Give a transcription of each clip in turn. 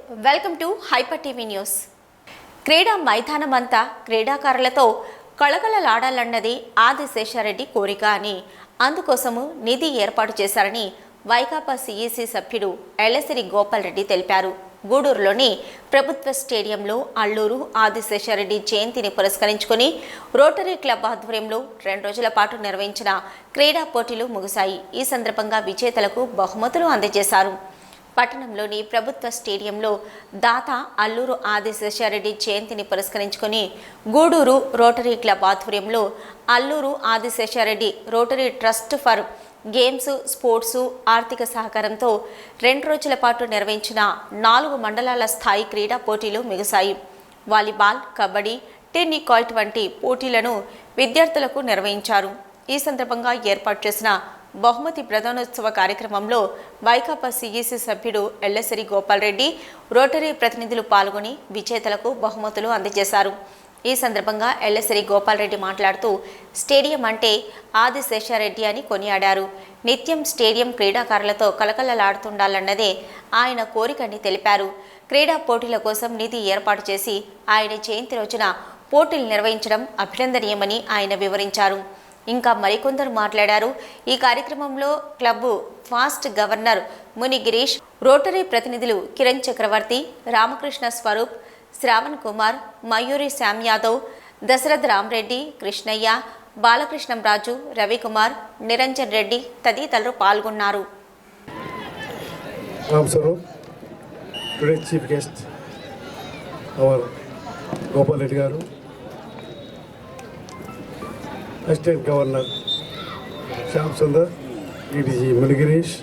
Welcome to hyper TV news. క్రీడా మైదానమంతా క్రీడాకారులతో కళకళలాడాలన్నది ఆదిశేషారెడ్డి కోరిక అని, అందుకోసము నిధి ఏర్పాటు చేశారని వైకాపా సిఈసి సభ్యుడు ఎల్లసిరి గోపాల్ రెడ్డి తెలిపారు. గూడూరులోని ప్రభుత్వ స్టేడియంలో అల్లూరు ఆదిశేషారెడ్డి జయంతిని పురస్కరించుకుని రోటరీ క్లబ్ ఆధ్వర్యంలో 2 రోజుల పాటు నిర్వహించిన క్రీడా పోటీలు ముగిశాయి. ఈ సందర్భంగా విజేతలకు బహుమతులు అందజేశారు. పట్టణంలోని ప్రభుత్వ స్టేడియంలో దాత అల్లూరు ఆదిశేషారెడ్డి జయంతిని పురస్కరించుకుని గూడూరు రోటరీ క్లబ్ ఆధ్వర్యంలో Alluru Adiseshareddy rotary trust for games, sports, ఆర్థిక సహకారంతో 2 రోజుల పాటు నిర్వహించిన 4 మండలాల స్థాయి క్రీడా పోటీలు ముగిశాయి. వాలీబాల్, కబడ్డీ, టెన్నికాయిట్ వంటి పోటీలను విద్యార్థులకు నిర్వహించారు. ఈ సందర్భంగా ఏర్పాటు చేసిన బహుమతి ప్రధానోత్సవ కార్యక్రమంలో వైకాపా సిఈసి సభ్యుడు ఎల్లసిరి గోపాల్ రెడ్డి, రోటరీ ప్రతినిధులు పాల్గొని విజేతలకు బహుమతులు అందజేశారు. ఈ సందర్భంగా ఎల్లసిరి గోపాల్ రెడ్డి మాట్లాడుతూ స్టేడియం అంటే ఆదిశేషారెడ్డి అని కొనియాడారు. నిత్యం స్టేడియం క్రీడాకారులతో కలకలలాడుతుండాలన్నదే ఆయన కోరికని తెలిపారు. క్రీడా పోటీల కోసం నిధి ఏర్పాటు చేసి ఆయన జయంతి రోజున పోటీలు నిర్వహించడం అభినందనీయమని ఆయన వివరించారు. ఇంకా మరికొందరు మాట్లాడారు. ఈ కార్యక్రమంలో క్లబ్ ఫాస్ట్ గవర్నర్ ముని గిరీష్, రోటరీ ప్రతినిధులు కిరణ్ చక్రవర్తి, రామకృష్ణ స్వరూప్, శ్రావణ్ కుమార్, మయూరి శ్యామ్ యాదవ్, దశరథ్ రామరెడ్డి, కృష్ణయ్య, బాలకృష్ణం రాజు, రవికుమార్, నిరంజన్ రెడ్డి తదితరులు పాల్గొన్నారు. Assistant governor Shyam Sundar, EDG Munigirish,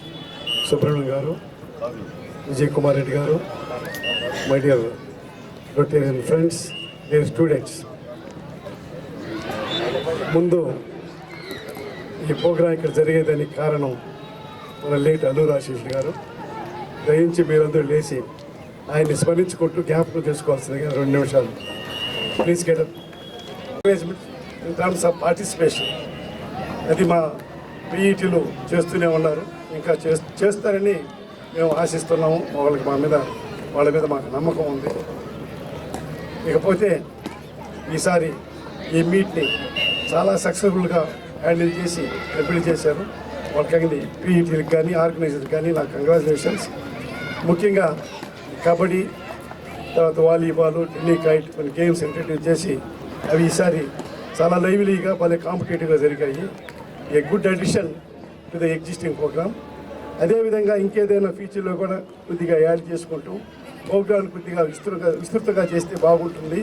Subrahmanyam గారు, విజయ్ కుమార్ రెడ్డి గారు, my dear Rotarian friends, dear students. ముందు ఈ ప్రోగ్రాం ఇక్కడ జరిగేదానికి కారణం మన లేట్ అల్లూరు ఆశీష్ గారు. దయించి మీరందరూ లేచి ఆయన్ని స్మరించుకుంటూ జ్ఞాపకం చేసుకోవాల్సిందిగా 2 నిమిషాలు please get up. In terms of participation అది మా పీఈటీలు చేస్తూనే ఉన్నారు, ఇంకా చేస్తారని మేము ఆశిస్తున్నాము. వాళ్ళ మీద మాకు నమ్మకం ఉంది. ఇకపోతే ఈసారి ఈ మీట్ని చాలా సక్సెస్ఫుల్గా హ్యాండిల్ చేసి కంప్లీట్ చేశారు. వాళ్ళకి పీఈటీలకు కానీ ఆర్గనైజర్కి కానీ నాకు కంగ్రాచులేషన్స్. ముఖ్యంగా కబడ్డీ, తర్వాత వాలీబాల్, టెన్నికాయిట్ కొన్ని గేమ్స్ ఇంట్రడ్యూస్ చేసి అవి ఈసారి చాలా లైవ్లీగా భలే కాంపిటేటివ్గా జరిగాయి. A good addition to the existing programme. అదేవిధంగా ఇంకేదైనా ఫ్యూచర్లో కూడా కొద్దిగా యాడ్ చేసుకుంటూ ప్రోగ్రామ్ కొద్దిగా విస్తృతంగా చేస్తే బాగుంటుంది.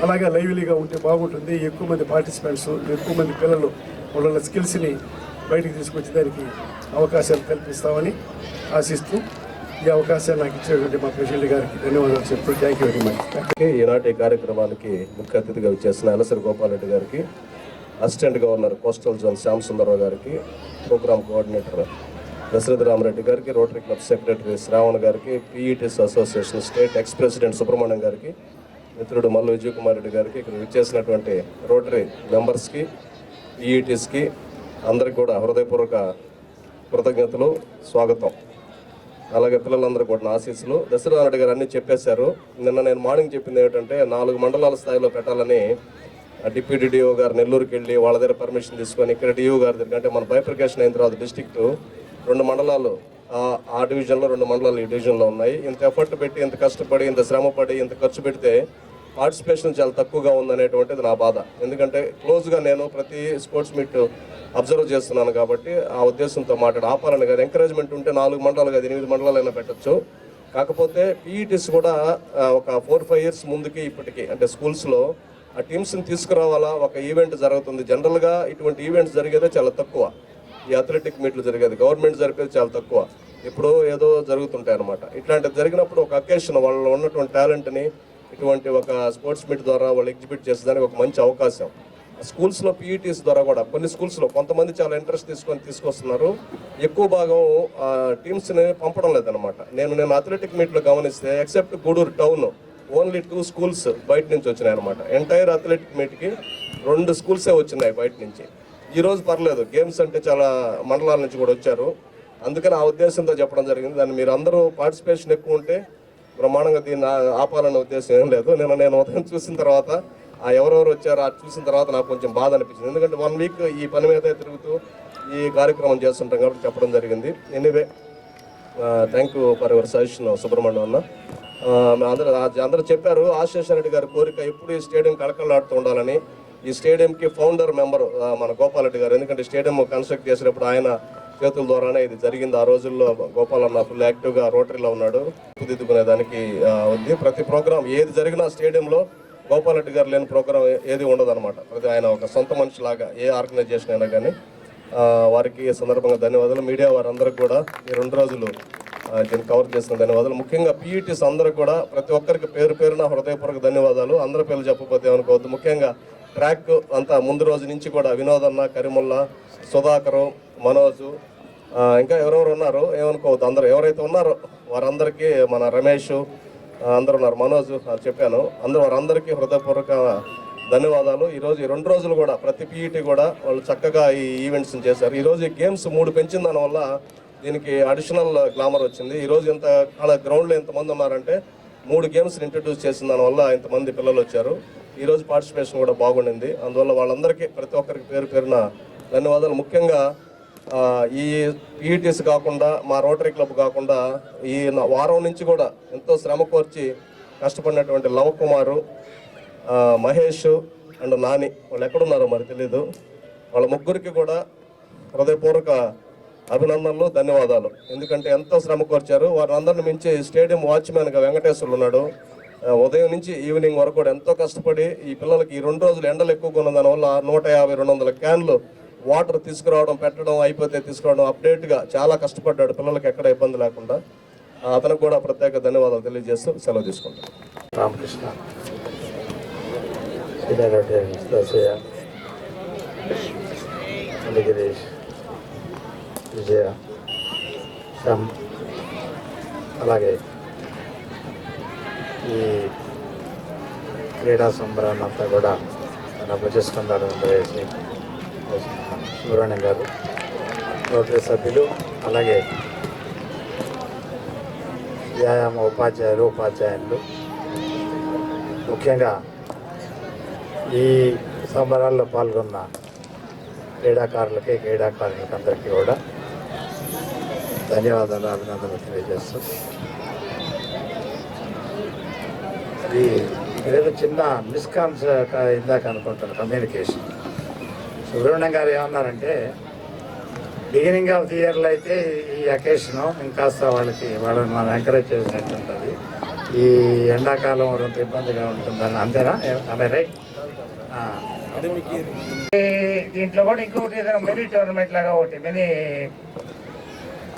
అలాగే లైవ్లీగా ఉంటే బాగుంటుంది. ఎక్కువ మంది పార్టిసిపెంట్స్, ఎక్కువ మంది పిల్లలు వాళ్ళ స్కిల్స్ని బయటకు తీసుకొచ్చేదానికి అవకాశాలు కల్పిస్తామని ఆశిస్తూ ఈ అవకాశాన్ని నాకు ఇచ్చేటువంటి మా ప్రెసిడెంట్ గారికి ధన్యవాదాలు చెప్తూ థ్యాంక్ యూ వెరీ మచ్. ఈనాటి కార్యక్రమానికి ముఖ్య అతిథిగా వచ్చేసిన ఎల్లసిరి గోపాల్ రెడ్డి గారికి, assistant governor coastal zone Shyam Sundara Rao గారికి, ప్రోగ్రామ్ కోఆర్డినేటర్ దశరథ్ రామరెడ్డి గారికి, రోటరీ క్లబ్ సెక్రటరీ శ్రావణ్ గారికి, PETs association state ex president Subrahmanyam గారికి, మిత్రుడు మల్లు విజయ్ కుమార్ రెడ్డి గారికి, ఇక్కడ విచ్చేసినటువంటి రోటరీ మెంబర్స్కి, పీఈటీస్కి అందరికి కూడా హృదయపూర్వక కృతజ్ఞతలు, స్వాగతం. అలాగే పిల్లలందరూ కూడా ఆశీస్సులు. దశరథ రెడ్డి గారు అన్నీ చెప్పేశారు. నిన్న నేను మార్నింగ్ చెప్పింది ఏమిటంటే 4 మండలాల స్థాయిలో పెట్టాలని డిప్యూటీ డిఓ గారు నెల్లూరుకి వెళ్ళి వాళ్ళ దగ్గర పర్మిషన్ తీసుకొని ఇక్కడ డిఓ గారి దగ్గర, అంటే మన బైఫర్కేషన్ అయిన తర్వాత డిస్ట్రిక్ట్ 2 మండలాలు ఆ డివిజన్లో, 2 మండలాలు ఈ డివిజన్లో ఉన్నాయి. ఇంత ఎఫర్ట్ పెట్టి, ఇంత కష్టపడి, ఇంత శ్రమపడి, ఇంత ఖర్చు పెడితే పార్టిసిపేషన్ చాలా తక్కువగా ఉందనేటువంటిది నా బాధ. ఎందుకంటే క్లోజ్గా నేను ప్రతి స్పోర్ట్స్ మీట్ అబ్జర్వ్ చేస్తున్నాను కాబట్టి ఆ ఉద్దేశంతో ఆపాలని గారు ఎంకరేజ్మెంట్ ఉంటే 4 మండలాలు కాదు 8 మండలాలైనా పెట్టచ్చు. కాకపోతే పీఈటీస్ కూడా ఒక 4-5 ఇయర్స్ ముందుకి ఇప్పటికీ, అంటే స్కూల్స్లో ఆ టీమ్స్ని తీసుకురావాలా. ఒక ఈవెంట్ జరుగుతుంది. జనరల్గా ఇటువంటి ఈవెంట్స్ జరిగేదే చాలా తక్కువ. ఈ అథ్లెటిక్ మీట్లు జరిగేది, గవర్నమెంట్ జరిపేది చాలా తక్కువ. ఇప్పుడు ఏదో జరుగుతుంటాయి అన్నమాట. ఇట్లాంటివి జరిగినప్పుడు ఒక అకేషన్, వాళ్ళలో ఉన్నటువంటి టాలెంట్ని ఇటువంటి ఒక స్పోర్ట్స్ మీట్ ద్వారా వాళ్ళు ఎగ్జిబిట్ చేసేదానికి ఒక మంచి అవకాశం. స్కూల్స్లో పీఈటీస్ ద్వారా కూడా కొన్ని స్కూల్స్లో కొంతమంది చాలా ఇంట్రెస్ట్ తీసుకొస్తున్నారు. ఎక్కువ భాగం టీమ్స్ని పంపడం లేదనమాట. నేను అథ్లెటిక్ మీట్లో గమనిస్తే except Gudur town only 2 schools బయట నుంచి వచ్చినాయి అనమాట. ఎంటైర్ అథ్లెటిక్ మీట్కి 2 స్కూల్సే వచ్చినాయి బయట నుంచి. ఈరోజు పర్లేదు, గేమ్స్ అంటే చాలా మండలాల నుంచి కూడా వచ్చారు. అందుకని ఆ ఉద్దేశంతో చెప్పడం జరిగింది. దాన్ని మీరు అందరూ పార్టిసిపేషన్ ఎక్కువ ఉంటే బ్రహ్మాండంగా దీన్ని ఆపాలనే ఉద్దేశం ఏం లేదు. నేను ఉదయం చూసిన తర్వాత ఎవరెవరు వచ్చారో చూసిన తర్వాత నాకు కొంచెం బాధ అనిపించింది. ఎందుకంటే 1 వీక్ ఈ పని మీద తిరుగుతూ ఈ కార్యక్రమం చేస్తుంటాం కాబట్టి చెప్పడం జరిగింది. Anyway thank you for your suggestion Subrahmanyam అన్న. అందరూ చెప్పారు ఆశేషారెడ్డి గారి కోరిక ఎప్పుడు ఈ స్టేడియం కళకళలాడుతూ ఉండాలని. ఈ స్టేడియంకి ఫౌండర్ మెంబర్ మన గోపాలరెడ్డి గారు. ఎందుకంటే స్టేడియం కన్స్ట్రక్ట్ చేసేటప్పుడు ఆయన చేతుల ద్వారానే ఇది జరిగింది. ఆ రోజుల్లో గోపాలన్న ఫుల్ యాక్టివ్గా రోటరీలో ఉన్నాడు. దిద్దుకునే దానికి ఉంది. ప్రతి ప్రోగ్రాం ఏది జరిగినా స్టేడియంలో గోపాలరెడ్డి గారు లేని ప్రోగ్రాం ఏది ఉండదు అనమాట. ప్రతి ఆయన ఒక సొంత మనిషిలాగా ఏ ఆర్గనైజేషన్ అయినా కానీ. వారికి ఈ సందర్భంగా ధన్యవాదాలు. మీడియా వారందరికీ కూడా ఈ 2 రోజులు దీన్ని కవర్ చేసిన ధన్యవాదాలు. ముఖ్యంగా పీఈటీస్ అందరికి కూడా ప్రతి ఒక్కరికి పేరు పేరున హృదయపూర్వక ధన్యవాదాలు. అందరి పేర్లు చెప్పకపోతే ఏమనుకోవద్దు. ముఖ్యంగా ట్రాక్ అంతా ముందు రోజు నుంచి కూడా వినోదన్న, కరిముల్లా, సుధాకరు, మనోజు, ఇంకా ఎవరెవరు ఉన్నారో ఏమనుకోవద్దు. అందరూ ఎవరైతే ఉన్నారో వారందరికీ, మన రమేష్ అందరూ ఉన్నారు, మనోజ్ చెప్పాను, వారందరికీ హృదయపూర్వక ధన్యవాదాలు. ఈరోజు ఈ 2 రోజులు కూడా ప్రతి పీఈటీ కూడా వాళ్ళు చక్కగా ఈ ఈవెంట్స్ని చేశారు. ఈరోజు ఈ గేమ్స్ 3 పెంచిన దానివల్ల దీనికి అడిషనల్ గ్లామర్ వచ్చింది. ఈరోజు గ్రౌండ్లో ఎంతమంది ఉన్నారంటే 3 గేమ్స్ని ఇంట్రడ్యూస్ చేసిన దానివల్ల ఇంతమంది పిల్లలు వచ్చారు. ఈరోజు పార్టిసిపేషన్ కూడా బాగుండింది. అందువల్ల వాళ్ళందరికీ ప్రతి ఒక్కరికి పేరు పేరున ధన్యవాదాలు. ముఖ్యంగా ఈ పీఈటీస్ కాకుండా, మా రోటరీ క్లబ్ కాకుండా ఈ వారం నుంచి కూడా ఎంతో శ్రమ కోర్చి కష్టపడినటువంటి లవ కుమారు, మహేష్ అండ్ నాని, వాళ్ళు ఎక్కడున్నారో మరి తెలీదు, వాళ్ళ ముగ్గురికి కూడా హృదయపూర్వక అభినందనలు, ధన్యవాదాలు. ఎందుకంటే ఎంతో శ్రమ కోర్చారు. వారందరిని మించి స్టేడియం వాచ్మెన్గా వెంకటేశ్వర్లు ఉన్నాడు. ఉదయం నుంచి ఈవినింగ్ వరకు కూడా ఎంతో కష్టపడి ఈ పిల్లలకి ఈ 2 రోజులు ఎండలు ఎక్కువగా ఉన్న దానివల్ల 150-200 క్యాన్లు వాటర్ తీసుకురావడం, పెట్టడం, అయిపోతే తీసుకురావడం, అప్డేట్గా చాలా కష్టపడ్డాడు పిల్లలకి ఎక్కడ ఇబ్బంది లేకుండా. అతనికి కూడా ప్రత్యేక ధన్యవాదాలు తెలియజేస్తూ సెలవు తీసుకుంటాను. రామకృష్ణ, సీతారెడ్డి, దశయ్య, గిరీష్, విజయ, శ్యామ్, అలాగే ఈ క్రీడా సంబరాన్ని అంతా కూడా మన భుజస్కంధాలు వేసి సుబ్రహ్మణ్యం గారు, రోటరీ సభ్యులు, అలాగే వ్యాయామ ఉపాధ్యాయులు, ముఖ్యంగా ఈ సంబరాల్లో పాల్గొన్న క్రీడాకారులకి అందరికీ కూడా ధన్యవాదాలు, అభినందనలు తెలియజేస్తూ ఇక్కడేదో చిన్న మిస్కాన్సెప్ట్ ఇందాక అనుకుంటున్నాను, కమ్యూనికేషన్. సుబ్రహ్మణ్యం గారు ఏమన్నారంటే బిగినింగ్ ఆఫ్ ది ఇయర్లో అయితే ఈ అకేషను ఇంకాస్త వాళ్ళని మనం ఎంకరేజ్ చేసినట్టు ఉంటుంది. ఈ ఎండాకాలం కొంత ఇబ్బందిగా ఉంటుందని, అంతేనా? ఆమె రైట్. దీంట్లో కూడా ఇంకొకటి ఏదైనా మినీ టోర్నమెంట్ లాగా ఒకటి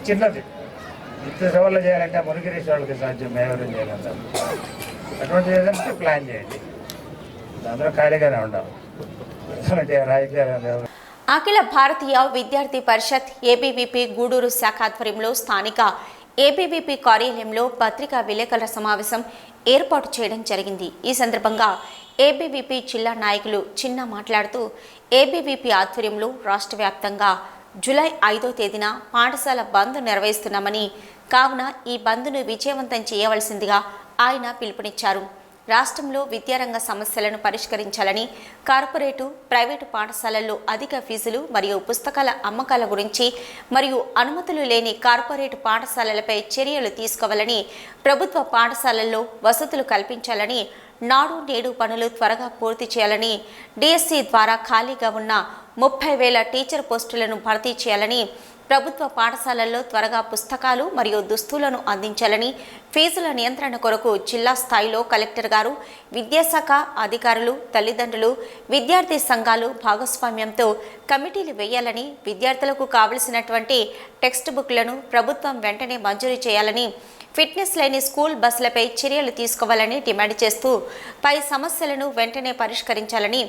చిన్నది ఇంత సేవలు చేయాలంటే మునిగిరీష్ వాళ్ళకి సాధ్యం, ఎవరు చేయాలంటారు. అటువంటి ఏదంటే ప్లాన్ చేయండి. అందరూ ఖాళీగానే ఉండాలి. రాజకీయాలు అఖిల భారతీయ విద్యార్థి పరిషత్ ఏబీవీపీ గూడూరు శాఖ ఆధ్వర్యంలో స్థానిక ఏబీవీపీ కార్యాలయంలో పత్రికా విలేకరుల సమావేశం ఏర్పాటు చేయడం జరిగింది. ఈ సందర్భంగా ఏబీవీపీ జిల్లా నాయకులు చిన్న మాట్లాడుతూ ఏబీవీపీ ఆధ్వర్యంలో రాష్ట్ర వ్యాప్తంగా జూలై 5వ తేదీన పాఠశాల బంద్ నిర్వహిస్తున్నామని, కావున ఈ బంద్ను విజయవంతం చేయవలసిందిగా ఆయన పిలుపునిచ్చారు. రాష్ట్రంలో విద్యారంగ సమస్యలను పరిష్కరించాలని, కార్పొరేటు, ప్రైవేటు పాఠశాలల్లో అధిక ఫీజులు మరియు పుస్తకాల అమ్మకాల గురించి మరియు అనుమతులు లేని కార్పొరేటు పాఠశాలలపై చర్యలు తీసుకోవాలని, ప్రభుత్వ పాఠశాలల్లో వసతులు కల్పించాలని, నాడు నేడు పనులు త్వరగా పూర్తి చేయాలని, డిఎస్సి ద్వారా ఖాళీగా ఉన్న 30,000 టీచర్ పోస్టులను భర్తీ చేయాలని, ప్రభుత్వ పాఠశాలల్లో త్వరగా పుస్తకాలు మరియు దుస్తులను అందించాలని, ఫీజుల నియంత్రణ కొరకు జిల్లా స్థాయిలో కలెక్టర్ గారు, విద్యాశాఖ అధికారులు, తల్లిదండ్రులు, విద్యార్థి సంఘాలు భాగస్వామ్యంతో కమిటీలు వేయాలని, విద్యార్థులకు కావలసినటువంటి టెక్స్ట్ బుక్లను ప్రభుత్వం వెంటనే మంజూరు చేయాలని, ఫిట్నెస్ లేని స్కూల్ బస్సులపై చర్యలు తీసుకోవాలని డిమాండ్ చేస్తూ పై సమస్యలను వెంటనే పరిష్కరించాలని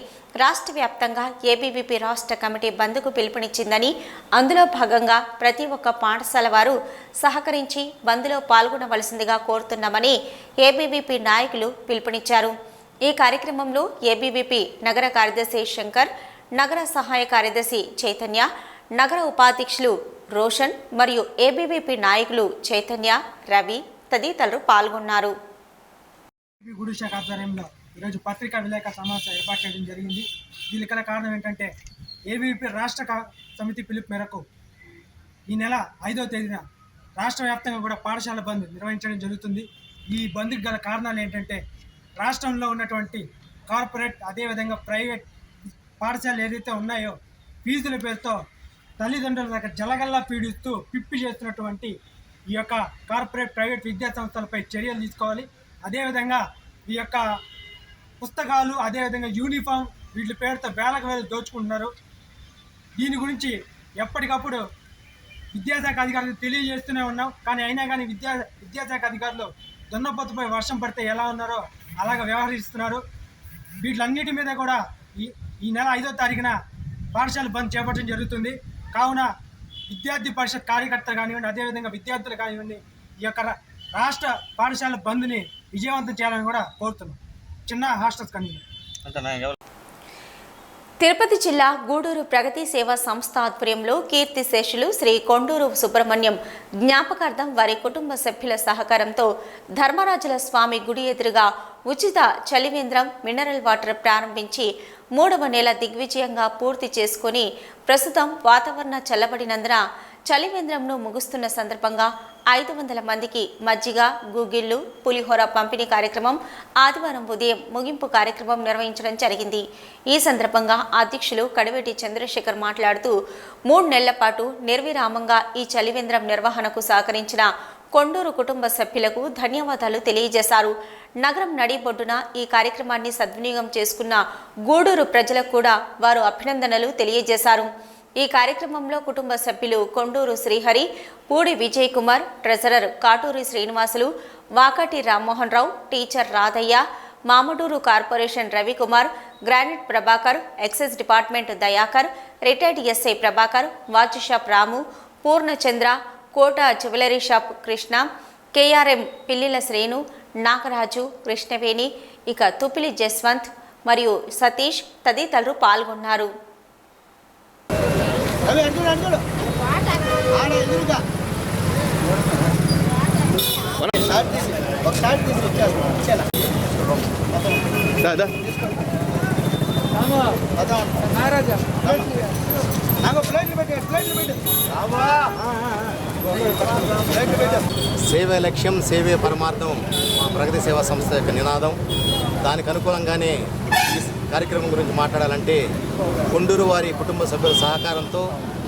రాష్ట్ర వ్యాప్తంగా ఏబీవీపీ రాష్ట్ర కమిటీ బంద్కు పిలుపునిచ్చిందని, అందులో భాగంగా ప్రతి ఒక్క పాఠశాల వారు సహకరించి బంద్లో పాల్గొనవలసిందిగా కోరుతున్నామని ఏబీవీపీ నాయకులు పిలుపునిచ్చారు. ఈ కార్యక్రమంలో ఏబీవీపీ నగర కార్యదర్శి శంకర్, నగర సహాయ కార్యదర్శి చైతన్య, నగర ఉపాధ్యక్షులు రోషన్ మరియు ఏబీవీపీ నాయకులు చైతన్య, రవి తదితరులు పాల్గొన్నారు. గూడు శాఖ ఆధ్వర్యంలో ఈరోజు పత్రికా విలేకరుల సమావేశం ఏర్పాటు చేయడం జరిగింది. దీనికి గల కారణం ఏంటంటే ఏబీవీపీ రాష్ట్ర సమితి పిలుపు మేరకు ఈ నెల 5వ తేదీన రాష్ట్ర వ్యాప్తంగా కూడా పాఠశాల బంద్ నిర్వహించడం జరుగుతుంది. ఈ బంద్కి గల కారణాలు ఏంటంటే రాష్ట్రంలో ఉన్నటువంటి కార్పొరేట్ అదేవిధంగా ప్రైవేట్ పాఠశాలలు ఏదైతే ఉన్నాయో ఫీజుల పేరుతో తల్లిదండ్రుల దగ్గర జలగల్లా పీడిస్తూ పిప్పి చేస్తున్నటువంటి ఈ యొక్క కార్పొరేట్ ప్రైవేట్ విద్యా సంస్థలపై చర్యలు తీసుకోవాలి. అదేవిధంగా ఈ యొక్క పుస్తకాలు అదేవిధంగా యూనిఫామ్ వీటి పేరుతో వేలకు వేలు దోచుకుంటున్నారు. దీని గురించి ఎప్పటికప్పుడు విద్యాశాఖ అధికారులకు తెలియజేస్తూనే ఉన్నాం. కానీ అయినా కానీ విద్యాశాఖ అధికారులు దున్నపోతుపై వర్షం పడితే ఎలా ఉన్నారో అలాగ వ్యవహరిస్తున్నారు. వీటిలన్నిటి మీద కూడా ఈ నెల 5వ తారీఖున పాఠశాల బంద్ చేపట్టడం జరుగుతుంది. కావున విద్యార్థి పరిషత్ కార్యకర్తలు కానివ్వండి అదేవిధంగా విద్యార్థులు కానివ్వండి ఈ యొక్క రాష్ట్ర పాఠశాల బంద్ని విజయవంతం చేయాలని కూడా కోరుతున్నాం. చిన్న హాస్టల్స్ కన్వీనర్. తిరుపతి జిల్లా గూడూరు ప్రగతి సేవా సంస్థ ఆధ్వర్యంలో కీర్తిశేషులు శ్రీ కొండూరు సుబ్రహ్మణ్యం జ్ఞాపకార్థం వారి కుటుంబ సభ్యుల సహకారంతో ధర్మరాజుల స్వామి గుడి ఎదురుగా ఉచిత చలివేంద్రం మినరల్ వాటర్ ప్రారంభించి 3వ నెల దిగ్విజయంగా పూర్తి చేసుకుని ప్రస్తుతం వాతావరణ చల్లబడినందున చలివేంద్రంను ముగుస్తున్న సందర్భంగా 500 మందికి మజ్జిగ గూగిళ్లు పులిహోర పంపిణీ కార్యక్రమం ఆదివారం ఉదయం ముగింపు కార్యక్రమం నిర్వహించడం జరిగింది. ఈ సందర్భంగా అధ్యక్షులు కడివెట్టి చంద్రశేఖర్ మాట్లాడుతూ 3 నెలల పాటు నిర్విరామంగా ఈ చలివేంద్రం నిర్వహణకు సహకరించిన కొండూరు కుటుంబ సభ్యులకు ధన్యవాదాలు తెలియజేశారు. నగరం నడిబొడ్డున ఈ కార్యక్రమాన్ని సద్వినియోగం చేసుకున్న గూడూరు ప్రజలకు కూడా వారు అభినందనలు తెలియజేశారు. ఈ కార్యక్రమంలో కుటుంబ సభ్యులు Konduru Srihari, Pudi Vijay Kumar, treasurer Katuri Srinivasulu, Vakati Rammohan Rao, teacher Radhaiah, Mamaduru corporation Ravikumar, granite Prabhakar, excise department Dayakar, retired SI Prabhakar, watch shop Ramu, Purnachandra, Kota jewellery shop Krishna, KRM Pillila Srenu, Nagaraju, Krishnaveni, ఇక తుపిలి జస్వంత్ మరియు సతీష్ తదితరులు పాల్గొన్నారు. సేవే లక్ష్యం సేవే పరమార్థం మా ప్రగతి సేవా సంస్థ యొక్క నినాదం. దానికి అనుకూలంగానే ఈ కార్యక్రమం గురించి మాట్లాడాలంటే కొండూరు వారి కుటుంబ సభ్యుల సహకారంతో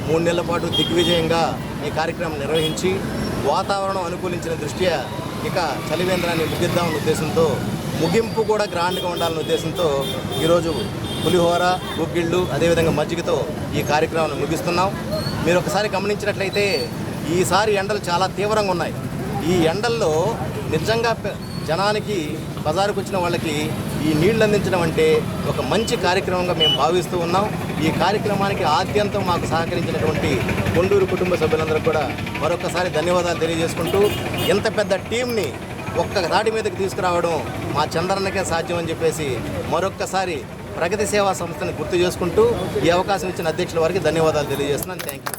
3 నెలల పాటు దిగ్విజయంగా ఈ కార్యక్రమం నిర్వహించి వాతావరణం అనుకూలించిన దృష్ట్యా ఇక చలివేంద్రాన్ని ముగిద్దామన్న ఉద్దేశంతో ముగింపు కూడా గ్రాండ్గా ఉండాలన్న ఉద్దేశంతో ఈరోజు పులిహోర గుగ్గిళ్ళు అదేవిధంగా మజ్జిగతో ఈ కార్యక్రమాన్ని ముగిస్తున్నాం. మీరు ఒకసారి గమనించినట్లయితే ఈసారి ఎండలు చాలా తీవ్రంగా ఉన్నాయి. ఈ ఎండల్లో నిజంగా జనానికి బజారుకు వచ్చిన వాళ్ళకి ఈ నీళ్లు అందించడం అంటే ఒక మంచి కార్యక్రమంగా మేము భావిస్తూ ఉన్నాం. ఈ కార్యక్రమానికి ఆద్యంతం మాకు సహకరించినటువంటి కొండూరు కుటుంబ సభ్యులందరూ కూడా మరొకసారి ధన్యవాదాలు తెలియజేసుకుంటూ ఇంత పెద్ద టీంని ఒక్క దాటి మీదకి తీసుకురావడం మా చంద్రన్నకే సాధ్యం అని చెప్పేసి మరొక్కసారి ప్రగతి సేవా సంస్థని గుర్తు చేసుకుంటూ ఈ అవకాశం ఇచ్చిన అధ్యక్షుల వారికి ధన్యవాదాలు తెలియజేస్తున్నాను. Thank you.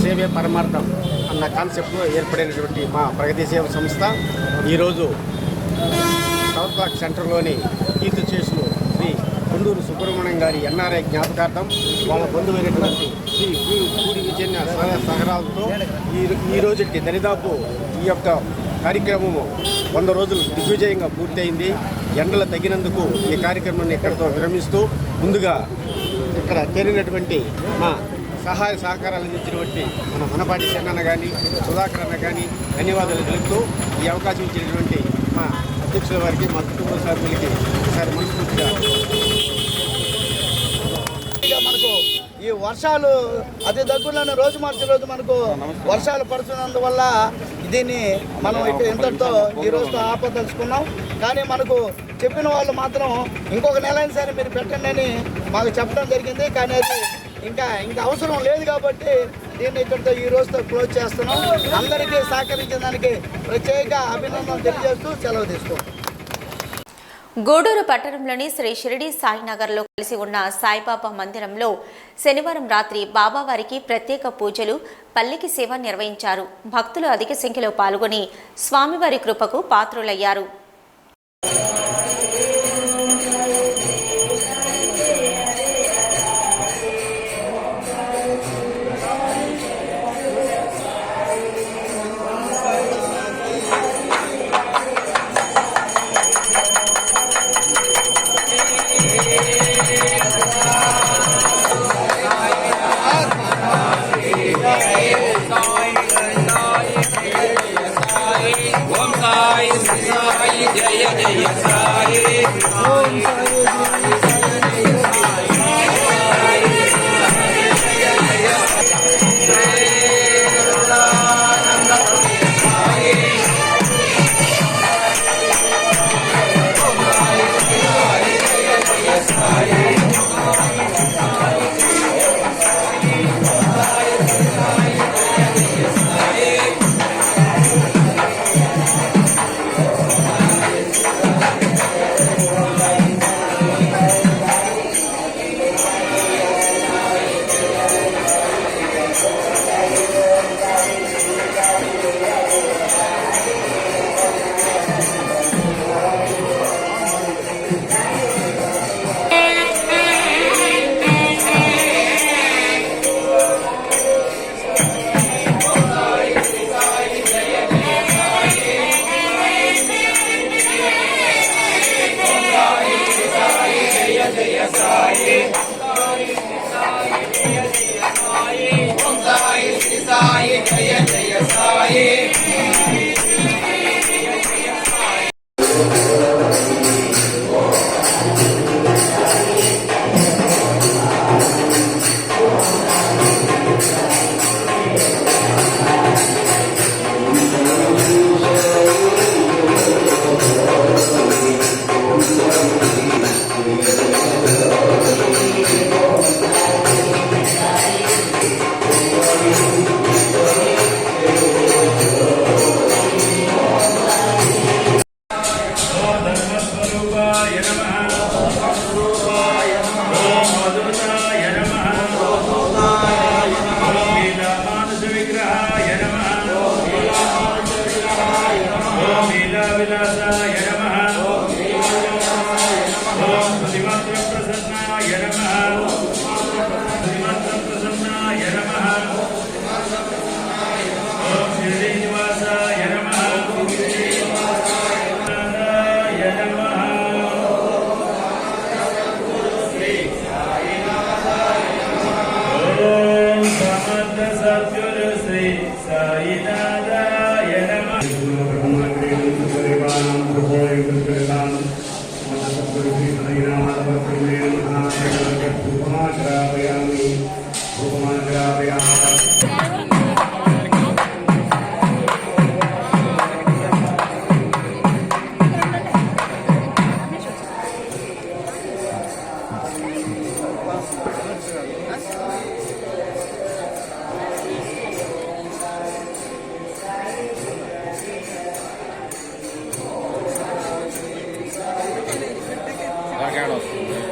సేవే పరమార్థం అన్న కాన్సెప్ట్లో ఏర్పడినటువంటి మా ప్రగతి సేవా సంస్థ ఈరోజు సౌత్ బ్లాక్ సెంటర్లోని కీర్తిశేషులు శ్రీ కొండూరు సుబ్రహ్మణ్యం గారి ఎన్ఆర్ఐ జ్ఞాపకార్థం వాళ్ళ బంధువైనటువంటి శ్రీ పూడి విజయ సహరాలతో ఈ రోజుకి దరిదాపు ఈ యొక్క కార్యక్రమము 100 రోజులు దిగ్విజయంగా పూర్తయింది. ఎండలు తగినందుకు ఈ కార్యక్రమాన్ని ఇక్కడితో విరమిస్తూ ముందుగా ఇక్కడ చేరినటువంటి మా సహాయ సహకారాలు అందించినటువంటి మన మనపాటి చెన్నన్న కానీ సుధాకర్ అన్న కానీ ధన్యవాదాలు తెలుపుతూ ఈ అవకాశం ఇచ్చినటువంటి మా అధ్యక్షుల వారికి మా కుటుంబ సభ్యులకి ఒకసారి మనస్ఫూర్తిగా మనకు ఈ వర్షాలు అతి దగ్గరలోనే రోజు మార్చి రోజు మనకు వర్షాలు పడుతున్నందువల్ల దీన్ని మనం ఇంతటితో ఈ రోజుతో ఆపదలుచుకున్నాం. కానీ మనకు చెప్పిన వాళ్ళు మాత్రం ఇంకొక నెల అయినా సరే మీరు పెట్టండి అని మాకు చెప్పడం జరిగింది. కానీ అది ఇంకా అవసరం లేదు కాబట్టి దీన్ని ఇక్కడితో ఈ రోజుతో క్లోజ్ చేస్తున్నాం. అందరికీ సహకరించిన దానికి ప్రత్యేక అభినందనలు తెలియజేస్తూ సెలవు తీసుకుంటాం. గూడూరు పట్టణంలోని శ్రీ షిరిడి సాయినగర్లో కలిసి ఉన్న సాయిబాబా మందిరంలో శనివారం రాత్రి బాబావారికి ప్రత్యేక పూజలు, పల్లకి సేవ నిర్వహించారు. భక్తులు అధిక సంఖ్యలో పాల్గొని స్వామివారి కృపకు పాత్రులయ్యారు.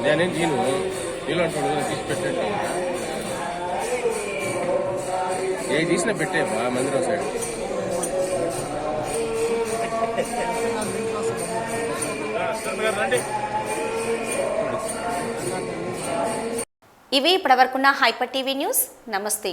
నేనేం చేయను నీళ్ళు అంటాడు తీసి పెట్టండి ఏ తీసినా పెట్టే మందిరం సైడ్ ఇవి ఇప్పటివరకున్న హైపర్ టీవీ న్యూస్. నమస్తే.